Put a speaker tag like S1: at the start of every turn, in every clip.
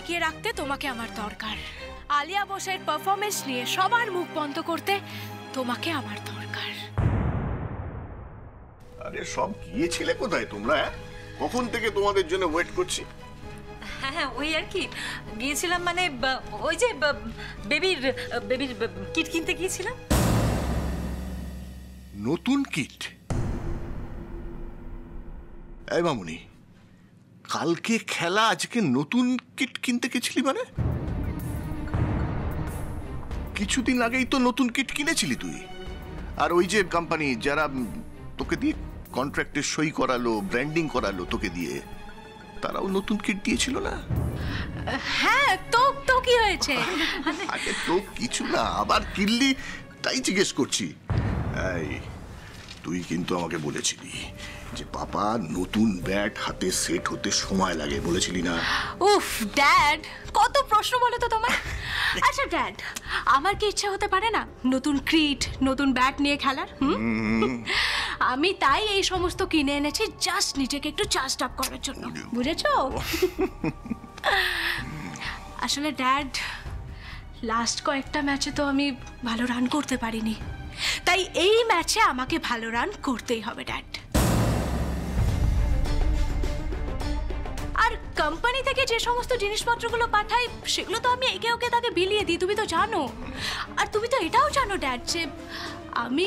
S1: টিকিয়ে রাখতে তোমাকে আমার দরকার। আলিয়া বোসের পারফরমেন্স নিয়ে সবার মুখ বন্ধ করতে তোমাকে আমার দরকার।
S2: আরে সব গিয়েছিলে কোথায় তোমরা? কখন থেকে তোমাদের জন্য ওয়েট করছি।
S3: হ্যাঁ ওই আর কি গিয়েছিলাম, মানে ওই যে বেবির কিট কিনতে গিয়েছিলাম।
S2: নতুন কিট? এই মামুনি, কালকে খেলা, আজকে নতুন কিট কিনতে গেছিলি মানে? কিছুদিন আগেই তো নতুন কিট কিনেছিলি তুই। আর ওই যে কোম্পানি যারা তোকে দিয়ে কন্ট্রাক্টে সই করালো, ব্র্যান্ডিং করালো তোকে দিয়ে, তারাও নতুন কিট দিয়েছিল না?
S1: হ্যাঁ, তো কি হয়েছে?
S2: আগে তো কিছু না, আবার কিনলি তাই জিজ্ঞেস করছি। এই তুই কিন্তু আমাকে বলেছিলি যে বাবা নতুন ব্যাট হাতে সেট হতে সময় লাগে, বলেছিলি না?
S1: উফ ড্যাড, কত প্রশ্ন বলো তো তোমার। আচ্ছা ড্যাড, আমার কি ইচ্ছা হতে পারে না নতুন ক্রিট, নতুন ব্যাট নিয়ে খেলার? আমি তাই এই সমস্ত কিনে এনেছি জাস্ট নিজেকে একটু চার্জ আপ করার জন্য, বুঝেছো? আসলে ড্যাড, লাস্ট কয়েকটা ম্যাচে তো আমি ভালো রান করতে পারিনি, তাই এই ম্যাচে আমাকে ভালো রান করতেই হবে ড্যাড। আর কোম্পানি থেকে যে সমস্ত জিনিসপত্রগুলো পাঠাই সেগুলো তো আমি একে ওকে তাকে বিলিয়ে দিই, তুমি তো জানো। আর তুমি তো এটাও জানো ড্যাড যে আমি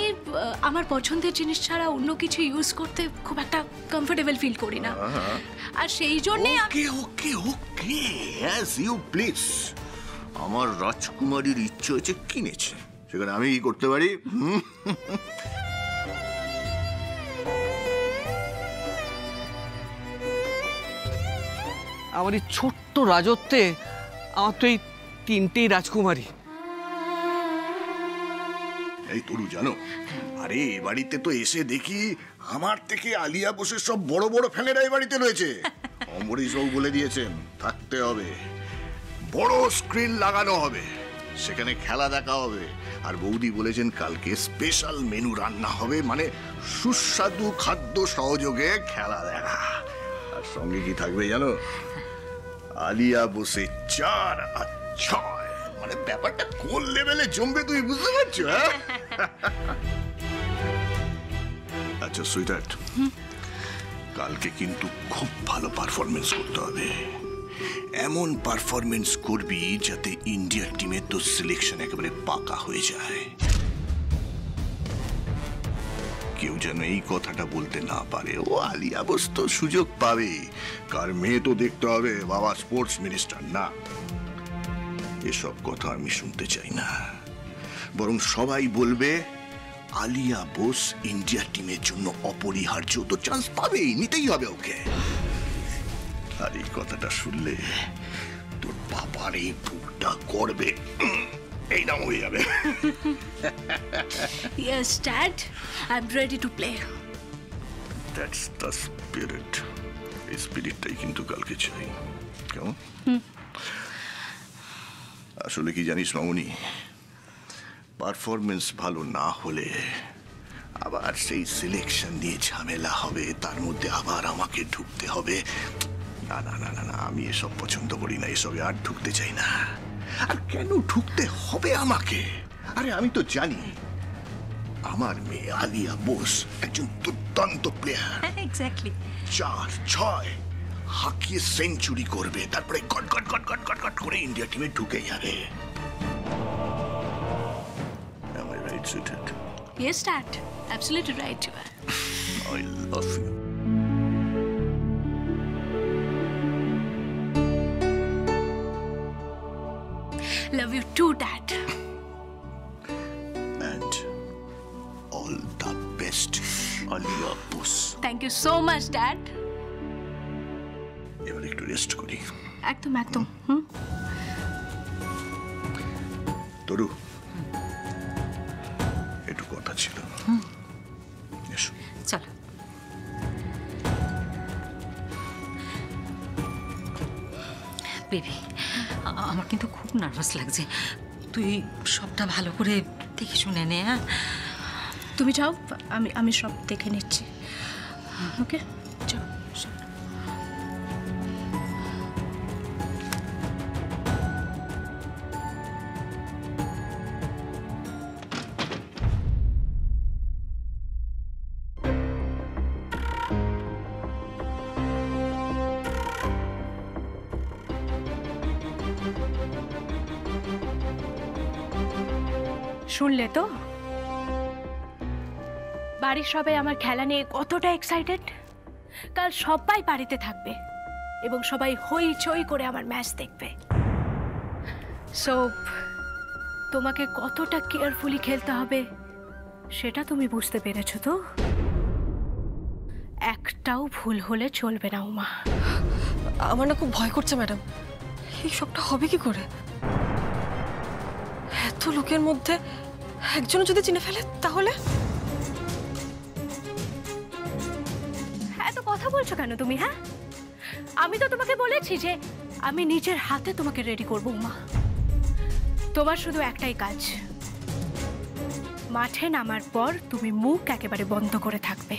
S1: আমার পছন্দের জিনিস ছাড়া অন্য কিছু ইউজ করতে খুব একটা কমফোর্টেবল ফিল করি না। আর সেই জন্যে
S2: ওকে ওকে ওকে, অ্যাজ ইউ প্লিজ। আমার রাজকুমারীর ইচ্ছে হয়েছে, কিনেছে, সেখানে আমি কি করতে পারি?
S4: আমার এই ছোট্ট রাজত্বে আমার তো এই তিনটেই রাজকুমারী।
S2: এই তরু জানো, আরে এ বাড়িতে তো এসে দেখি আমার থেকে আলিয়া বোসের সব বড় বড় ফ্যানেরা এই বাড়িতে রয়েছে। অমরিশ বাবু বলে দিয়েছেন থাকতে হবে, বড় স্ক্রিন লাগানো হবে, সেখানে খেলা দেখা হবে। আর বৌদি বলেছেন কালকে স্পেশাল মেনু রান্না হবে, মানে সুস্বাদু খাদ্য সহযোগে খেলা দেখা। আর সঙ্গে কি থাকবে জানো? আলিয়া বোসে 4 আর 6, মানে ব্যাপারটা কোন লেভেলে জমবে তুমি বুঝতে পারছো? আচ্ছা সুইটার্ট, কালকে কিন্তু খুব ভালো পারফরমেন্স করতে হবে। এমন পারফরমেন্স করবি যাতে ইন্ডিয়ার টিমের তো সিলেকশন একেবারে পাকা হয়ে যায়। কেউ যেন এই কথাটা বলতে না পারে ও আলিয়া বোস তো সুযোগ পাবে, কার মেয়ে তো দেখতে হবে, বাবা স্পোর্টস মিনিস্টার না। এসব কথা আমি শুনতে চাই না, বরং সবাই বলবে আলিয়া বোস ইন্ডিয়া টিমের জন্য অপরিহার্য, তো চান্স পাবেই, নিতেই হবে ওকে। আর এই কথাটা শুনলে তোর বাবার এই বুকটা করবে, এই নাম হয়ে যাবে।
S1: Yes, Dad. I'm ready to play.
S2: That's the spirit. এই স্পিরিটটাই কিন্তু কালকে চাই, কেমন? আসলে কি জানিস মামুনি, পারফরমেন্স ভালো না হলে আবার সেই সিলেকশন নিয়ে ঝামেলা হবে, তার মধ্যে আবার আমাকে ঢুকতে হবে। না না না না না, আমি এসব পছন্দ করি না, এসবে আর ঢুকতে চাই না। আর কেন ঢুকতে হবে আমাকে? আরে আমি তো জানি আমার মেয়ে আলিয়া বোস একজন দুর্দান্ত প্লেয়ার।
S3: এক্স্যাক্টলি
S2: 4-6 হাকিয়ে সেঞ্চুরি করবে, তারপরে কট কট কট কট কট কট করে ইন্ডিয়া টিমে ঢুকে যাবে। Am I right, sweetheart?
S1: Yes, Dad. Absolutely right you are.
S2: I love you.
S1: Love you too, Dad.
S2: And all the best, Alia Bose.
S1: Thank you so much, Dad.
S2: এবার একটু rest করি।
S1: একদম একদম।
S2: তরু, একটু কথা ছিল। এসো।
S3: চলো। বেবি, আমার কিন্তু খুব নার্ভাস লাগছে, তুই সবটা ভালো করে দেখে শুনে নে। হ্যাঁ
S1: তুমি যাও, আমি সব দেখে নিচ্ছি। ওকে যাও। শুনলে তো বাড়ির সবাই আমার খেলা নিয়ে কতটা এক্সাইটেড। কাল সবাই বাড়িতে থাকবে এবং সবাই হইচই করে আমার ম্যাচ দেখবে। সো তোমাকে কতটা কেয়ারফুলি খেলতে হবে সেটা তুমি বুঝতে পেরেছো তো? একটাও ভুল হলে চলবে না উমা।
S5: আমার না খুব ভয় করছে ম্যাডাম, এই সবটা হবে কি করে? এত লোকের মধ্যে একজন যদি চিনে ফেলে তাহলে?
S1: এত কথা বলছো কেন তুমি? হ্যাঁ, আমি তো তোমাকে বলেছি যে আমি নিজের হাতে তোমাকে রেডি করবো উমা। তোমার শুধু একটাই কাজ, মাঠে নামার পর তুমি মুখ একেবারে বন্ধ করে থাকবে,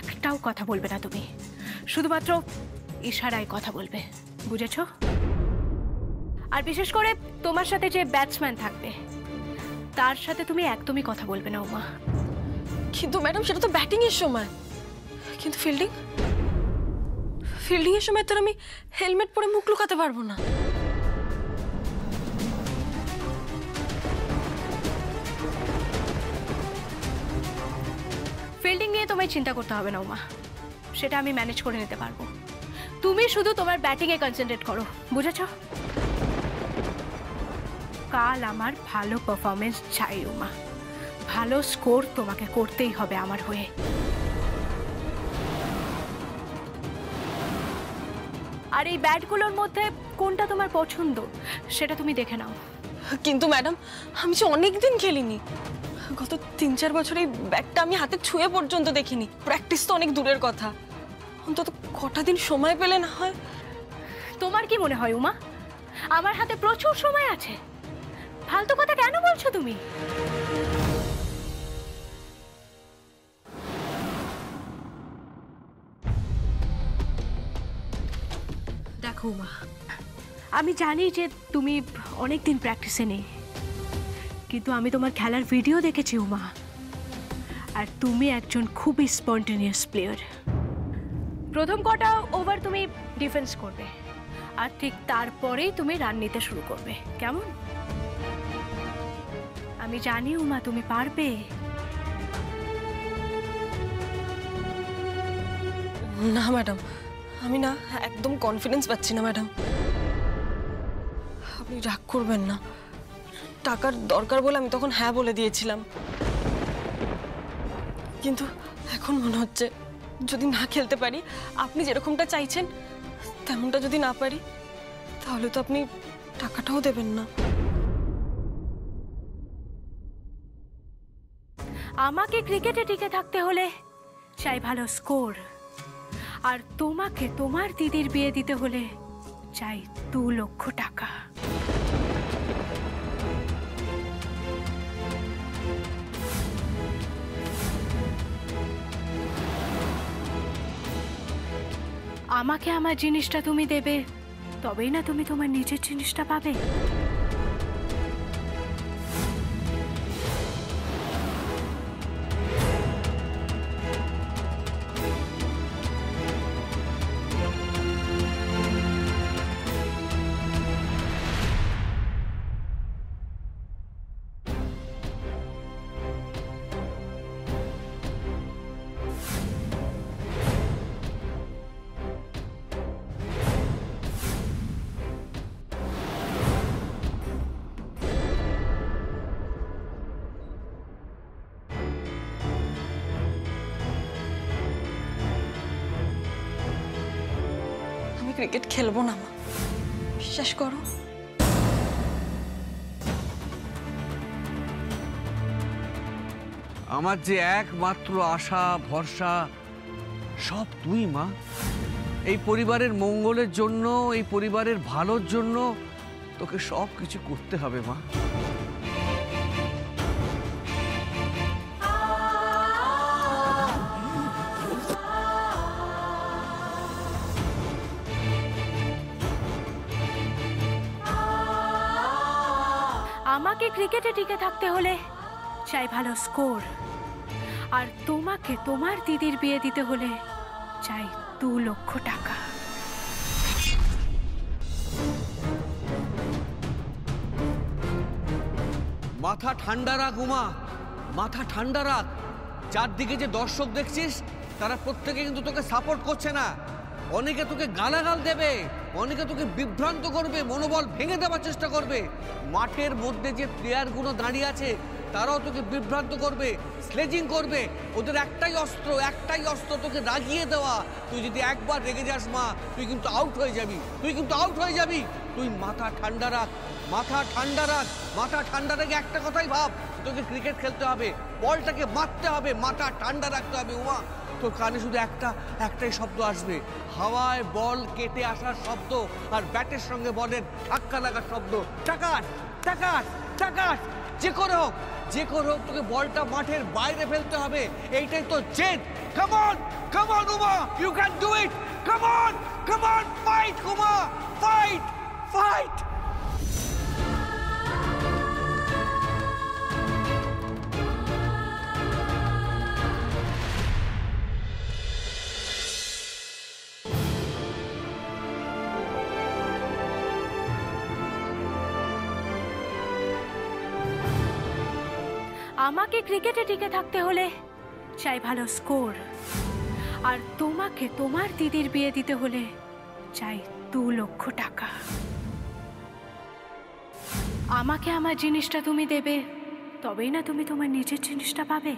S1: একটাও কথা বলবে না তুমি, শুধুমাত্র ইশারায় কথা বলবে, বুঝেছো? আর বিশেষ করে তোমার সাথে যে ব্যাটসম্যান থাকবে তার সাথে তুমি একদমই কথা বলবে না উমা।
S5: কিন্তু ম্যাডাম সেটা তো ব্যাটিং এর সময়, কিন্তু ফিল্ডিং এর সময় তো আমি হেলমেট পরে মুখ লুকাতে পারবো না।
S1: ফিল্ডিং নিয়ে তোমায় চিন্তা করতে হবে না উমা, সেটা আমি ম্যানেজ করে নিতে পারবো। তুমি শুধু তোমার ব্যাটিং এ কনসেন্ট্রেট করো, বুঝেছো? কাল আমার ভালো পারফরমেন্স চাই উমা, ভালো স্কোর তোমাকে করতেই হবে আমার হয়ে। আর এই ব্যাটগুলোর মধ্যে কোনটা তোমার পছন্দ সেটা তুমি দেখে নাও।
S5: কিন্তু ম্যাডাম আমি যে অনেকদিন খেলিনি, গত 3-4 বছর এই ব্যাটটা আমি হাতে ছুঁয়ে পর্যন্ত দেখিনি। প্র্যাকটিস তো অনেক দূরের কথা, অন্তত কটা দিন সময় পেলে না হয়।
S1: তোমার কি মনে হয় উমা আমার হাতে প্রচুর সময় আছে? ফালতু কথা কেন বলছো তুমি? দেখো উমা, আমি জানি যে তুমি অনেকদিন প্র্যাকটিসে নেই, কিন্তু আমি তোমার খেলার ভিডিও দেখেছি উমা, আর তুমি একজন খুবই স্পন্টেনিয়াস প্লেয়ার। প্রথম কটা ওভার তুমি ডিফেন্স করবে, আর ঠিক তারপরেই তুমি রান নিতে শুরু করবে, কেমন? আমি জানি উমা তুমি পারবে।
S5: না ম্যাডাম, আমি না একদম কনফিডেন্স পাচ্ছি না ম্যাডাম। আপনি রাগ করবেন না, টাকার দরকার বলে আমি তখন হ্যাঁ বলে দিয়েছিলাম, কিন্তু এখন মনে হচ্ছে যদি না খেলতে পারি, আপনি যেরকমটা চাইছেন তেমনটা যদি না পারি, তাহলে তো আপনি টাকাটাও দেবেন না।
S1: আমাকে ক্রিকেটে টিকে থাকতে হলে চাই ভালো স্কোর, আর তোমাকে তোমার দিদির বিয়ে দিতে হলে চাই 2 লক্ষ টাকা। আমাকে আমার জিনিসটা তুমি দেবে, তবেই না তুমি তোমার নিজের জিনিসটা পাবে।
S5: ক্রিকেট খেলবো না মা, বিশ্বাস করো।
S4: আমার যে একমাত্র আশা ভরসা সব তুই মা। এই পরিবারের মঙ্গলের জন্য, এই পরিবারের ভালোর জন্য তোকে সব কিছু করতে হবে মা।
S1: আমাকে ক্রিকেটে টিকে থাকতে হলে চাই ভালো স্কোর, আর তোমাকে তোমার দিদির বিয়ে দিতে হলে চাই 2 লক্ষ টাকা।
S4: মাথা ঠান্ডা রাখ উমা, মাথা ঠান্ডা রাখ। চারদিকে যে দর্শক দেখছিস তারা প্রত্যেকে কিন্তু তোকে সাপোর্ট করছে না। অনেকে তোকে গালাগাল দেবে, অনেকে তোকে বিভ্রান্ত করবে, মনোবল ভেঙে দেওয়ার চেষ্টা করবে। মাঠের মধ্যে যে প্লেয়ারগুলো দাঁড়িয়ে আছে তারাও তোকে বিভ্রান্ত করবে, স্লেজিং করবে। ওদের একটাই অস্ত্র তোকে রাগিয়ে দেওয়া। তুই যদি একবার রেগে যাস মা, তুই কিন্তু আউট হয়ে যাবি, তুই মাথা ঠান্ডা রাখ, মাথা ঠান্ডা রেখে একটা কথাই ভাব, তোকে ক্রিকেট খেলতে হবে, বলটাকে মারতে হবে, মাথা ঠান্ডা রাখতে হবে উমা। তোর কানে শুধু একটাই শব্দ আসবে, হাওয়ায় বল কেটে আসার শব্দ আর ব্যাটের সঙ্গে বলের ধাক্কা লাগার শব্দ। টাকাস যে করে হোক তোকে বলটা মাঠের বাইরে ফেলতে হবে, এইটাই তো জেদ। Come on Uma, you can do it, come on, fight Uma, fight.
S1: আমাকে ক্রিকেটে টিকে থাকতে হলে চাই ভালো স্কোর, আর তোমাকে তোমার দিদির বিয়ে দিতে হলে চাই 2 লক্ষ টাকা। আমাকে আমার জিনিসটা তুমি দেবে, তবেই না তুমি তোমার নিজের জিনিসটা পাবে।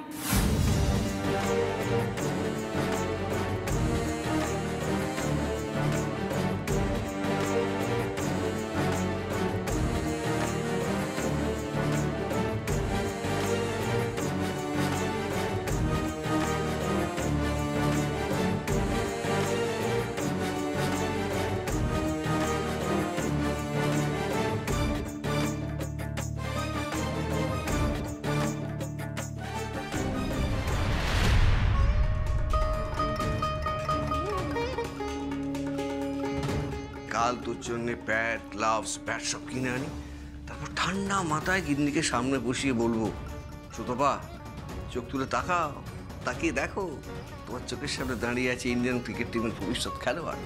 S4: কাল তোর জন্য প্যাড, গ্লাভস, ব্যাট সব কিনে আনি, তারপর ঠান্ডা মাথায় গিন্নিকে সামনে বসিয়ে বলবো, সুতপা চোখ তুলে তাকিয়ে দেখো, তোমার চোখের সামনে দাঁড়িয়ে আছে ইন্ডিয়ান ক্রিকেট টিমের ভবিষ্যৎ খেলোয়াড়।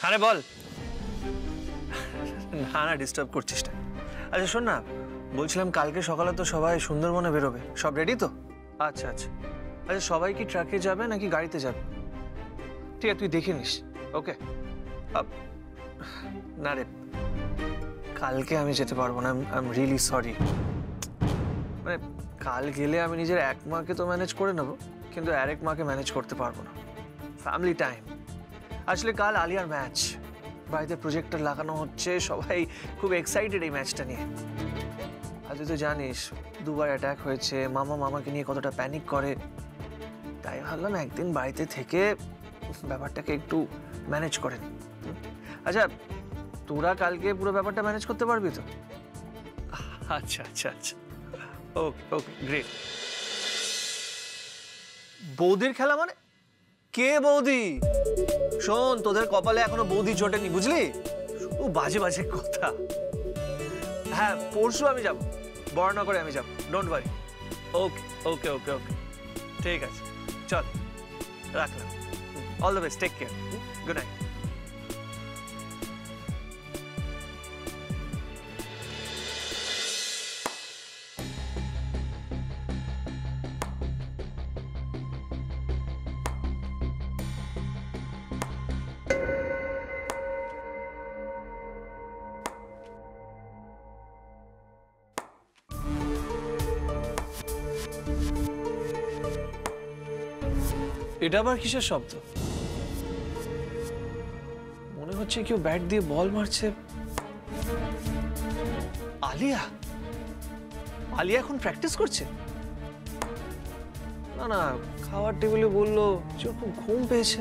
S6: আরে বল। না ডিস্টার্ব করছিস না। আচ্ছা শোন না, বলছিলাম কালকে সকালে তো সবাই সুন্দরবনে বেরোবে, সব রেডি তো? আচ্ছা সবাই কি ট্রাকে যাবে নাকি গাড়িতে যাবে? ঠিক আছে, তুই দেখে নিস। ওকে। না রে, কালকে আমি যেতে পারবো না, আই এম রিয়েলি সরি। মানে কাল গেলে আমি নিজের এক মাকে তো ম্যানেজ করে নেবো, কিন্তু আরেক মাকে ম্যানেজ করতে পারবো না। Family time. আসলে কাল আলিয়ার ম্যাচ, বাড়িতে প্রজেক্টর লাগানো হচ্ছে, সবাই খুব এক্সাইটেড এই ম্যাচটা নিয়ে। আর তুই তো জানিস 2বার অ্যাটাক হয়েছে, মামাকে নিয়ে কতটা প্যানিক করে, তাই ভাবলাম একদিন বাড়িতে থেকে ব্যাপারটাকে একটু ম্যানেজ করে নি। আচ্ছা তোরা কালকে পুরো ব্যাপারটা ম্যানেজ করতে পারবি তো? আচ্ছা ওকে গ্রেট। বৌদির খেলা মানে? কে বৌদি? শোন, তোদের কপালে এখনো বৌদি জোটেনি, বুঝলি? ও বাজে কথা। হ্যাঁ পরশু আমি যাব, বর্ণনগরে আমি যাব, ডোন্ট ওয়ারি। ওকে ঠিক আছে, চল। রাখলাম। All the best, take care, good night. এটা আবার কিসের শব্দ? মনে হচ্ছে কেউ ব্যাট দিয়ে বল মারছে। আলিয়া? আলিয়া এখন প্র্যাকটিস করছে? না না, খাওয়ার টেবিলে বললো যে খুব ঘুম পেয়েছে।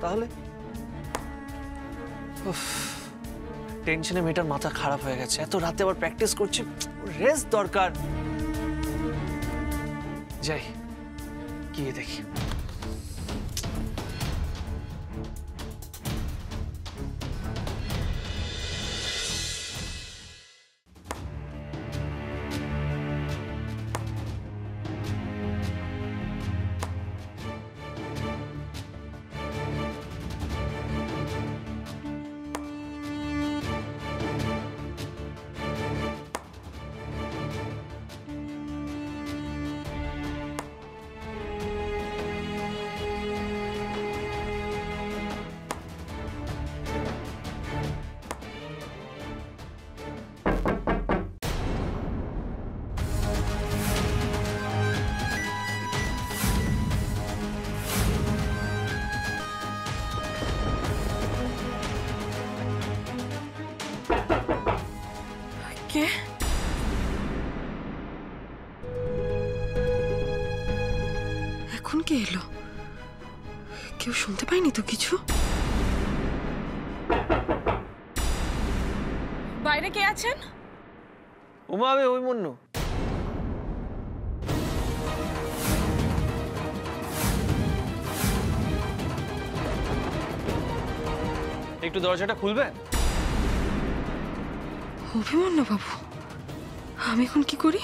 S6: তাহলে টেনশনে মেয়েটার মাথা খারাপ হয়ে গেছে। এত রাতে আবার প্র্যাকটিস করছে, রেস্ট দরকার। যাই গিয়ে দেখি।
S5: কে? এখন কে এলো? কেউ শুনতে পায়নি তো কিছু? বাইরে কে আছেন?
S6: উমা, আমি অভিমন্যু। একটু দরজাটা খুলবেন?
S5: অভিমন্যু বাবু, আমি এখন কি করি?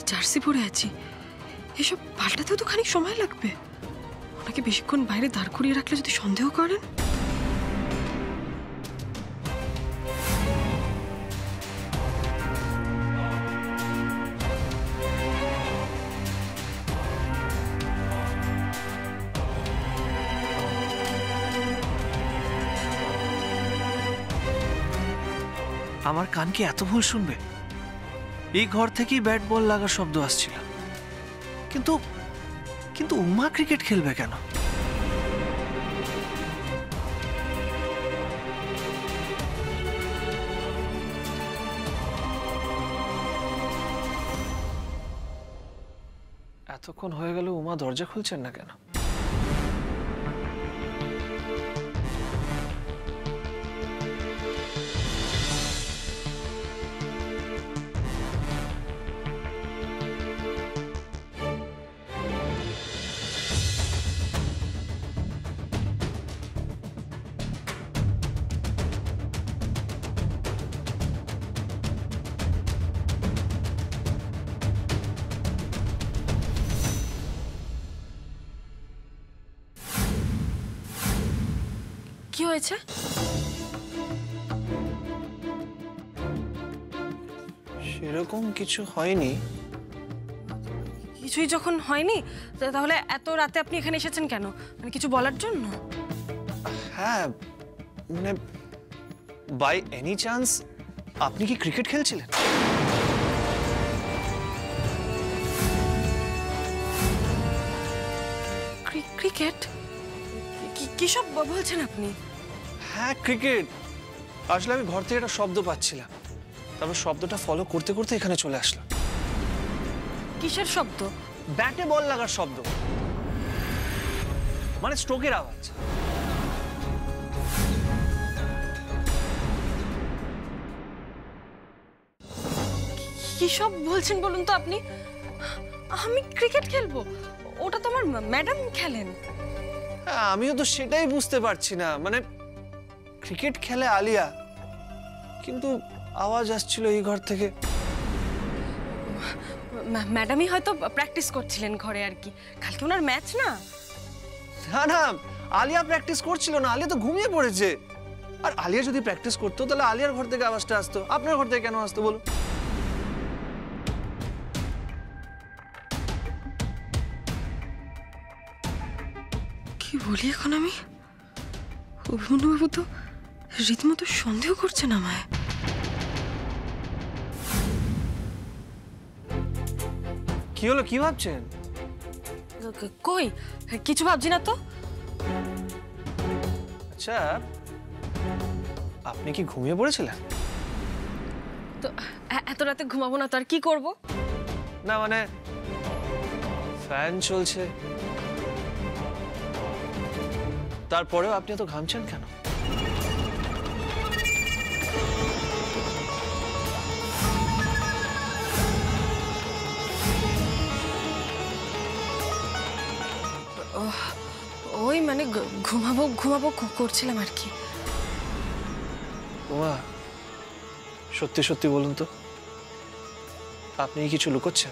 S5: জার্সি পরে আছি, এসব পাল্টাতেও তো খানিক সময় লাগবে। ওনাকে বেশিক্ষণ বাইরে দাঁড় করিয়ে রাখলে যদি সন্দেহ করেন।
S6: আমার কান কি এত ভুল শুনবে? এই ঘর থেকেই ব্যাট বল লাগার শব্দ আসছিল, কিন্তু কিন্তু উমা ক্রিকেট খেলবে কেন? এতক্ষণ হয়ে গেল উমা দরজা খুলছেন না কেন?
S5: কি হয়েছে?
S6: সেরকম কিছু হয়নি।
S5: কিছুই যখন হয়নি, তাহলে এত রাতে আপনি এখানে এসেছেন কেন? মানে কিছু বলার জন্য?
S6: হ্যাঁ, মানে বাই এনি চান্স আপনি কি ক্রিকেট খেলছিলেন?
S5: ক্রিকেট? কি সব বলছেন আপনি?
S6: হ্যাঁ, ক্রিকেট। আসলে আমি ঘর থেকে একটা শব্দ পাচ্ছিলাম, তারপর শব্দটা ফলো করতে করতে এখানে চলে আসলাম।
S5: কিসের শব্দ?
S6: ব্যাটে বল লাগার শব্দ, মানে স্ট্রোকের আওয়াজ।
S5: কি সব বলছেন বলুন তো আপনি? আমি ক্রিকেট খেলবো? ওটা তো আমার ম্যাডাম খেলেন।
S6: হ্যাঁ, আমিও তো সেটাই বুঝতে পারছি না। মানে ক্রিকেট খেলে আলিয়া, কিন্তু আওয়াজ আসছিল এই ঘর থেকে।
S5: ম্যাডামই হয়তো প্র্যাকটিস করছিলেন ঘরে আর কি। কালকে ওনার ম্যাচ না।
S6: না না, আলিয়া প্র্যাকটিস করছিল না, আলিয়া তো ঘুমিয়ে পড়েছে। আর আলিয়া যদি প্র্যাকটিস করতো তাহলে আলিয়ার ঘর থেকে আওয়াজটা আসতো, আপনার ঘর থেকে কেন আসতো বলো?
S5: কি বলি এখন আমি? অভিমন্যুবাবু তো রীতিমতো সন্দেহ করছেন আমায়।
S6: কি হলো, কি ভাবছেন?
S5: কই, কিছু ভাবছি না তো।
S6: আচ্ছা, আপনি কি ঘুমিয়ে পড়েছিলেন?
S5: তো এত রাতে ঘুমাবো না তো আর কি করব?
S6: না মানে ফ্যান চলছে, তারপরেও আপনি এত ঘামছেন কেন?
S5: ওই মানে ঘুমাবো ঘুমাবো করছিলাম আর কি।
S6: ওমা, সত্যি সত্যি বলুন তো, আপনি কি কিছু লুকোচ্ছেন?